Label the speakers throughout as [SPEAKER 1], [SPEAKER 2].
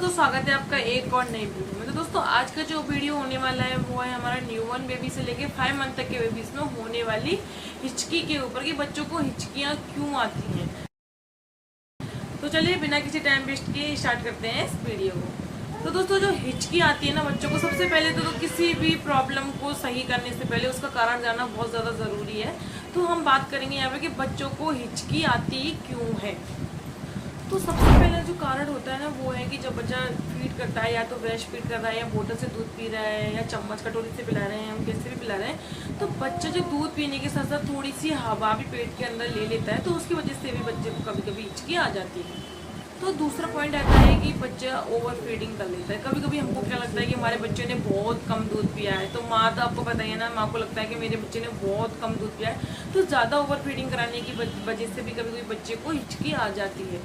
[SPEAKER 1] दोस्तों स्वागत है आपका एक और नई वीडियो में। तो दोस्तों आज का जो वीडियो होने वाला है वो है हमारा न्यूबॉर्न बेबी से लेके 5 मंथ तक के बेबीज में होने वाली हिचकी के ऊपर कि बच्चों को हिचकियाँ क्यों आती हैं। तो चलिए बिना किसी टाइम वेस्ट किए स्टार्ट करते हैं इस वीडियो को। तो दोस्तों जो हिचकी आती है ना बच्चों को, सबसे पहले तो किसी भी प्रॉब्लम को सही करने से पहले उसका कारण जानना बहुत ज़्यादा ज़रूरी है। तो हम बात करेंगे यहाँ पे कि बच्चों को हिचकी आती क्यों है। तो सबसे पहला जो कारण होता है ना वो है कि जब बच्चा फीड करता है, या तो ब्रश फीड कर रहा है, या बोतल से दूध पी रहा है, या चम्मच कटोरी से पिला रहे हैं, हम कैसे भी पिला रहे हैं, तो बच्चा जो दूध पीने के साथ साथ थोड़ी सी हवा भी पेट के अंदर ले लेता है, तो उसकी वजह से भी बच्चे को कभी कभी हिचकी आ जाती है। तो दूसरा पॉइंट आता है कि बच्चा ओवर फीडिंग कर लेता है। कभी कभी हमको क्या लगता है कि हमारे बच्चे ने बहुत कम दूध पिया है, तो माँ तो आपको पता ही है ना, माँ को लगता है कि मेरे बच्चे ने बहुत कम दूध पिया है, तो ज़्यादा ओवर फीडिंग कराने की वजह से भी कभी कभी बच्चे को हिचकी आ जाती है।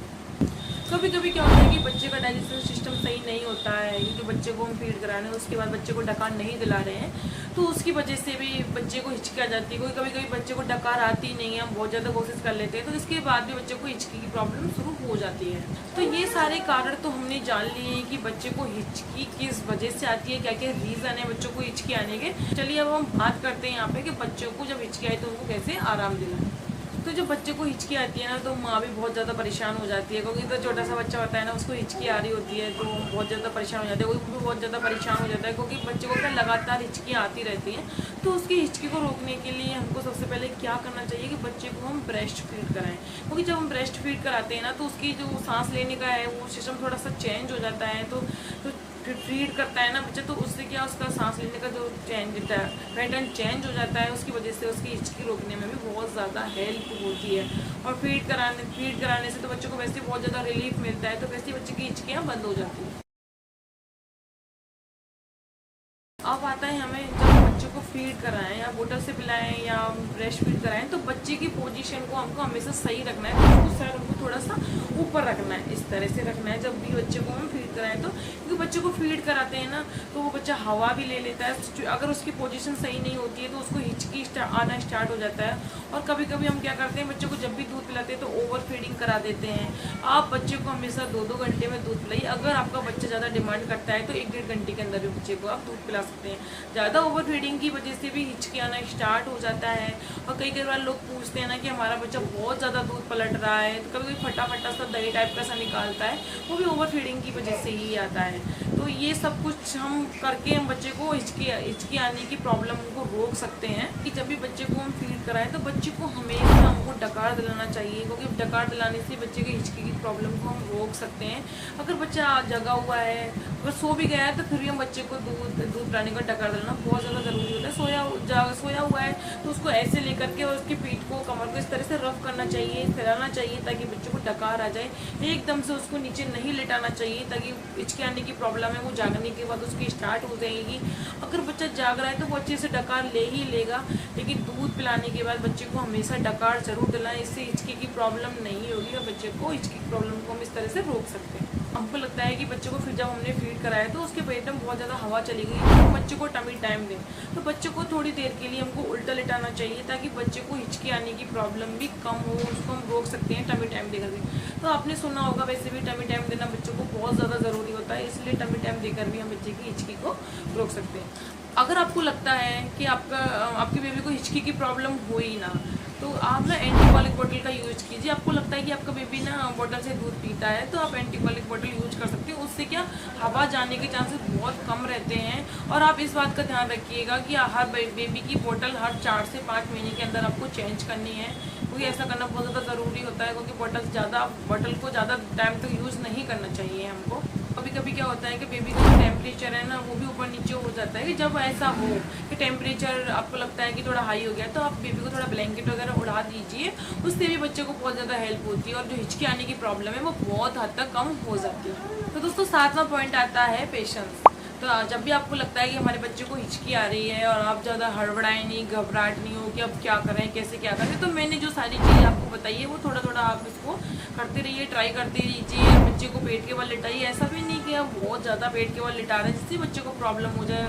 [SPEAKER 1] कभी कभी क्या होता है कि बच्चे का डाइजेशन सिस्टम सही नहीं होता है, जो बच्चे को हम फीड करा रहे हैं उसके बाद बच्चे को डकार नहीं दिला रहे हैं, तो उसकी वजह से भी बच्चे को हिचकी आ जाती है। कभी कभी बच्चे को डकार आती नहीं है, हम बहुत ज़्यादा कोशिश कर लेते हैं, तो इसके बाद भी बच्चे को हिचकी की प्रॉब्लम शुरू हो जाती है। तो ये सारे कारण तो हमने जान लिए कि बच्चे को हिचकी किस वजह से आती है, क्या क्या रीज़न है बच्चों को हिचकी आने के। चलिए अब हम बात करते हैं यहाँ पे कि बच्चों को जब हिचकी आई तो उनको कैसे आराम दिलाएं। तो जब बच्चे को हिचकी आती है ना तो माँ भी बहुत ज़्यादा परेशान हो जाती है, क्योंकि तो छोटा सा बच्चा होता है ना, उसको हिचकी आ रही होती है तो बहुत ज़्यादा परेशान हो जाते हैं। कोई भी बहुत ज़्यादा परेशान हो जाता है क्योंकि बच्चे को क्या लगातार हिचकियाँ आती रहती हैं। तो उसकी हिचकी को रोकने के लिए हमको सबसे पहले क्या करना चाहिए कि बच्चे को हम ब्रेस्ट फीड कराएं, क्योंकि जब हम ब्रेस्ट फीड कराते हैं ना तो उसकी जो सांस लेने का है वो सिस्टम थोड़ा सा चेंज हो जाता है। तो फीड करता है ना बच्चा, तो उससे क्या उसका सांस लेने का जो पैटर्न चेंज हो जाता है, उसकी वजह से उसकी हिचकी रोकने में भी बहुत ज़्यादा हेल्प होती है। और फीड कराने से तो बच्चों को वैसे बहुत ज़्यादा रिलीफ मिलता है, तो वैसे बच्चे की हिचकियाँ बंद हो जाती है। अब आता है हमें जब बच्चे को फीड कराएं या बोतल से पिलाएं या ब्रेस्ट फीड कराएं, तो बच्चे की पोजीशन को हमको हमेशा सही रखना है, तो उसको सर हमको थोड़ा सा ऊपर रखना है, इस तरह से रखना है जब भी बच्चे को हम फीड कराएं। तो क्योंकि बच्चे को फीड कराते हैं ना तो वो बच्चा हवा भी ले लेता है, अगर उसकी पोजीशन सही नहीं होती है तो उसको हिचकी आना स्टार्ट हो जाता है। और कभी कभी हम क्या करते हैं, बच्चे को जब भी दूध पिलाते हैं तो ओवर फीडिंग करा देते हैं। आप बच्चे को हमेशा 2-2 घंटे में दूध पिलाइए। अगर आपका बच्चा ज़्यादा डिमांड करता है तो 1-1.5 घंटे के अंदर भी बच्चे को आप दूध पिला सकते हैं। ज़्यादा ओवर फीडिंग की वजह से भी हिचकी आना स्टार्ट हो जाता है। और कई बार लोग पूछते हैं ना कि हमारा बच्चा बहुत ज़्यादा दूध पलट रहा है, तो कभी कभी फटा सा दही टाइप का सा निकालता है, वो भी ओवर फीडिंग की वजह से ही आता है। तो ये सब कुछ हम करके हम बच्चे को हिचकी आने की प्रॉब्लम को रोक सकते हैं। कि जब भी बच्चे को हम फीड कराएं तो बच्चे को हमेशा हमको डकार दिलाना चाहिए, क्योंकि डकार दिलाने से बच्चे की हिचकी की प्रॉब्लम को हम रोक सकते हैं। अगर बच्चा जगा हुआ है, अगर सो भी गया है, तो फिर भी हम बच्चे को दूध पिलाने का डकार दिलाना बहुत ज़्यादा ज़रूरी होता है। सोया हुआ है तो उसको ऐसे लेकर के और उसकी पीठ को, कमर को इस तरह से रफ करना चाहिए, फैलाना चाहिए, ताकि बच्चे को डकार आ जाए। एकदम से उसको नीचे नहीं लेटाना चाहिए, ताकि हिचकी आने की प्रॉब्लम है वो जागने के बाद उसकी स्टार्ट हो जाएगी। अगर बच्चा जाग रहा है तो वो अच्छे से डकार ले ही लेगा, लेकिन दूध पिलाने के बाद बच्चे को हमेशा डकार जरूर दिलाएं, इससे हिचकी की प्रॉब्लम नहीं होगी और बच्चे को हिचकी की प्रॉब्लम को हम इस तरह से रोक सकते हैं। हमको लगता है कि बच्चे को फिर जब हमने फीड कराया तो उसके पेट में बहुत ज़्यादा हवा चली गई, तो बच्चे को टमी टाइम दें। तो बच्चे को थोड़ी देर के लिए हमको उल्टा लेटाना चाहिए, ताकि बच्चे को हिचकी आने की प्रॉब्लम भी कम हो, उसको हम रोक सकते हैं टमी टाइम देकर के। तो आपने सुना होगा वैसे भी टमी टाइम देना बच्चों को बहुत ज़्यादा ज़रूरी होता है, इसलिए टमी टाइम देकर भी हम बच्चे की हिचकी को रोक सकते हैं। अगर आपको लगता है कि आपके बेबी को हिचकी की प्रॉब्लम हो ही ना, तो आप ना एंटीकॉलिक बोतल का यूज कीजिए। आपको लगता है कि आपका बेबी ना बोतल से दूध पीता है, तो आप एंटीकॉलिक बोतल यूज कर सकते हैं। उससे क्या हवा जाने के चांसेस बहुत कम रहते हैं। और आप इस बात का ध्यान रखिएगा कि हर बेबी की बोतल हर 4 से 5 महीने के अंदर आपको चेंज करनी है, क्योंकि ऐसा करना बहुत ज़्यादा ज़रूरी होता है, क्योंकि बोतल को ज़्यादा टाइम तक यूज़ नहीं करना चाहिए हमको। कभी कभी क्या होता है कि बेबी का जो टेम्परेचर है ना वो भी ऊपर नीचे हो जाता है। कि जब ऐसा हो कि टेम्परेचर आपको लगता है कि थोड़ा हाई हो गया, तो आप बेबी को थोड़ा ब्लैंकेट वगैरह उड़ा दीजिए, उससे भी बच्चे को बहुत ज़्यादा हेल्प होती है और जो हिचकी आने की प्रॉब्लम है वो बहुत हद तक कम हो जाती है। तो दोस्तों 7वां पॉइंट आता है पेशेंस। तो जब भी आपको लगता है कि हमारे बच्चे को हिचकी आ रही है और आप ज़्यादा हड़बड़ाएं नहीं, घबराहट नहीं हो कि अब क्या करें, कैसे क्या करें, तो मैंने जो सारी चीज़ आपको बताई है वो थोड़ा थोड़ा आप इसको करते रहिए, ट्राई करते रहिए। बच्चे को पेट के बल लिटाइए, ऐसा भी नहीं कि आप बहुत ज़्यादा पेट के बल लिटा रहे हैं जिससे बच्चे को प्रॉब्लम हो जाए,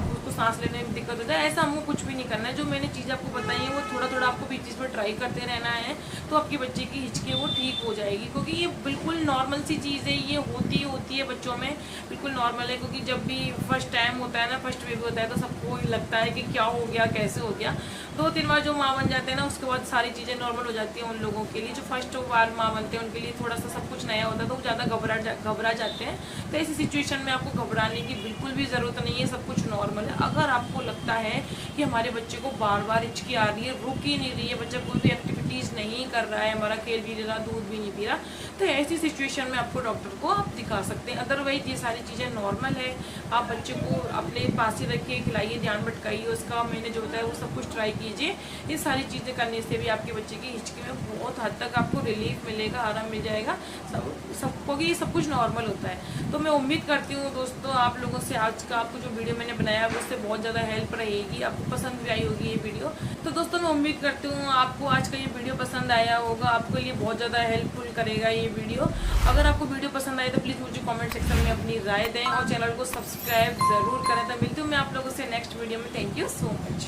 [SPEAKER 1] उसको उसको सांस लेने में दिक्कत होता है, ऐसा हमको कुछ भी नहीं करना है। जो मैंने चीज़ आपको बताई है वो थोड़ा थोड़ा आपको बीच बीच में ट्राई करते रहना है, तो आपके बच्चे की हिचकी वो ठीक हो जाएगी। क्योंकि ये बिल्कुल नॉर्मल सी चीज़ है, ये होती है बच्चों में, बिल्कुल नॉर्मल है। क्योंकि जब भी फर्स्ट टाइम होता है ना, फर्स्ट बेबी होता है, तो सबको लगता है कि क्या हो गया, कैसे हो गया। 2-3 बार जो माँ बन जाते हैं ना, उसके बाद सारी चीज़ें नॉर्मल हो जाती हैं उन लोगों के लिए। जो फर्स्ट बार माँ बनते हैं उनके लिए थोड़ा सा सब कुछ नया होता है, तो वो ज़्यादा घबरा जाते हैं। तो ऐसी सिचुएशन में आपको घबराने की बिल्कुल भी ज़रूरत नहीं है, सब कुछ नॉर्मल है। अगर आपको लगता है कि हमारे बच्चे को बार बार हिचकी आ रही है, रुक ही नहीं रही है, बच्चा कोई भी एक्टिविटीज़ नहीं कर रहा है, हमारा खेल भी नहीं रहा, दूध भी नहीं पी रहा, तो ऐसी सिचुएशन में आपको डॉक्टर को आप दिखा सकते हैं। अदरवाइज ये सारी चीज़ें नॉर्मल है। आप बच्चे को अपने पास ही रखिए, खिलाइए, ध्यान भटकाइए उसका, मैंने जो बताया वो सब कुछ ट्राई कीजिए। ये सारी चीज़ें करने से भी आपके बच्चे की हिचकी में बहुत हद तक आपको रिलीफ मिलेगा, आराम मिल जाएगा। सबको कि ये सब कुछ नॉर्मल होता है। तो मैं उम्मीद करती हूँ दोस्तों आप लोगों से आज का आपको जो वीडियो मैंने बनाया है उससे बहुत ज़्यादा हेल्प रहेगी, आपको पसंद भी आई होगी ये वीडियो। तो दोस्तों मैं उम्मीद करती हूँ आपको आज का ये वीडियो पसंद आया होगा, आपके लिए बहुत ज़्यादा हेल्पफुल करेगा ये वीडियो। अगर आपको वीडियो पसंद आए तो प्लीज़ मुझे कमेंट सेक्शन में अपनी राय दें और चैनल को सब्सक्राइब ज़रूर करें। तो मिलती हूँ मैं आप लोगों से नेक्स्ट वीडियो में। Thank you so much.